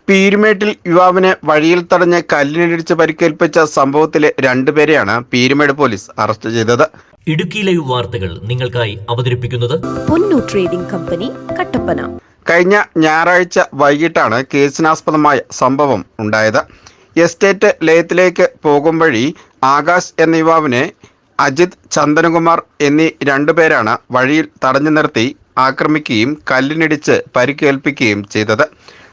പീരുമേട്ടിൽ യുവാവിനെ വഴിയിൽ തടഞ്ഞ് കല്ലിനിടിച്ച് പരിക്കേൽപ്പിച്ച സംഭവത്തിലെ രണ്ടുപേരെയാണ് പീരുമേട് പോലീസ് അറസ്റ്റ് ചെയ്തത്. ഇടുക്കി ലൈവ് വാർത്തകൾ നിങ്ങൾക്കായി അവതരിപ്പിക്കുന്നത് പൊന്നു ട്രേഡിംഗ് കമ്പനി, കട്ടപ്പന. കഴിഞ്ഞ ഞായറാഴ്ച വൈകിട്ടാണ് കേസിനാസ്പദമായ സംഭവം ഉണ്ടായത്. എസ്റ്റേറ്റ് ലയത്തിലേക്ക് പോകും വഴി ആകാശ് എന്ന യുവാവിനെ അജിത്, ചന്ദനകുമാർ എന്നീ രണ്ടുപേരാണ് വഴിയിൽ തടഞ്ഞു നിർത്തി ആക്രമിക്കുകയും കല്ലിനിടിച്ച് പരിക്കേൽപ്പിക്കുകയും ചെയ്തത്.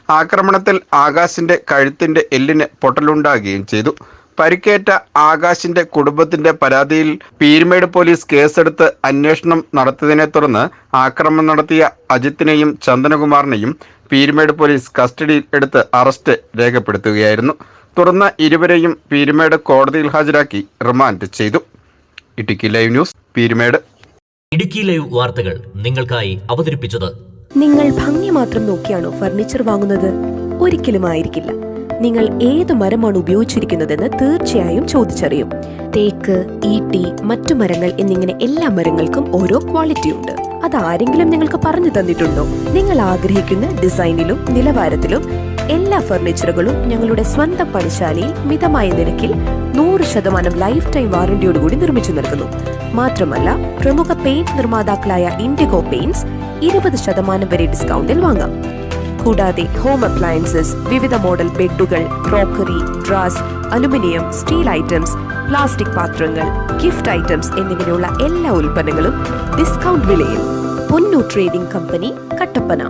ആക്രമണത്തിൽ ആകാശിന്റെ കഴുത്തിന്റെ എല്ലിന് പൊട്ടലുണ്ടാകുകയും ചെയ്തു. പരിക്കേറ്റ ആകാശിന്റെ കുടുംബത്തിന്റെ പരാതിയിൽ പീരുമേട് പോലീസ് കേസെടുത്ത് അന്വേഷണം നടത്തിയതിനെ തുടർന്ന് ആക്രമണം നടത്തിയ അജിത്തിനെയും ചന്ദനകുമാറിനെയും പീരുമേട് പോലീസ് കസ്റ്റഡിയിൽ എടുത്ത് അറസ്റ്റ് രേഖപ്പെടുത്തുകയായിരുന്നു. തുടർന്ന് ഇരുവരെയും പീരുമേട് കോടതിയിൽ ഹാജരാക്കി റിമാൻഡ് ചെയ്തു. Idukki live news, Peermade. Idukki live വാർത്തകൾ നിങ്ങൾക്കായി അവതരിപ്പിച്ചത്. നിങ്ങൾ ഭംഗി മാത്രം നോക്കിയാണോ ഫർണിച്ചർ വാങ്ങുന്നത്? ഒരിക്കലും ആയിരിക്കില്ല. നിങ്ങൾ ഏത് മരമാണ് ഉപയോഗിച്ചിരിക്കുന്നതെന്ന് തീർച്ചയായും ചോദിച്ചറിയും. തേക്ക്, ഈട്ടി, മറ്റു മരങ്ങൾ എന്നിങ്ങനെ എല്ലാ മരങ്ങൾക്കും ഓരോ ക്വാളിറ്റി ഉണ്ട്. അതാരെങ്കിലും നിങ്ങൾക്ക് പറഞ്ഞു തന്നിട്ടുണ്ടോ? നിങ്ങൾ ആഗ്രഹിക്കുന്ന ഡിസൈനിലും നിലവാരത്തിലും എല്ലാ ഫർണിച്ചറുകളും ഞങ്ങളുടെ സ്വന്തം പണിശാലയിൽ മിതമായ നിരക്കിൽ 100% ലൈഫ് ടൈം വാറന്റിയോടുകൂടി നിർമ്മിച്ചു നൽകുന്നു. മാത്രമല്ല, പ്രമുഖ പെയിന്റ് നിർമ്മാതാക്കളായ ഇൻഡിഗോ പെയിന്റ്സ് 20% വരെ ഡിസ്കൗണ്ടിൽ വാങ്ങാം. കൂടാതെ ഹോം അപ്ലയൻസസ്, വിവിധ മോഡൽ ബെഡുകൾ, crockery, drawers, aluminium, steel items, plastic പാത്രങ്ങൾ, ഗിഫ്റ്റ് ഐറ്റംസ് എന്നിങ്ങനെയുള്ള എല്ലാ ഉൽപ്പന്നങ്ങളും ഡിസ്കൗണ്ട് വിലയിൽ. പൊന്നു ട്രേഡിംഗ് കമ്പനി, കട്ടപ്പന.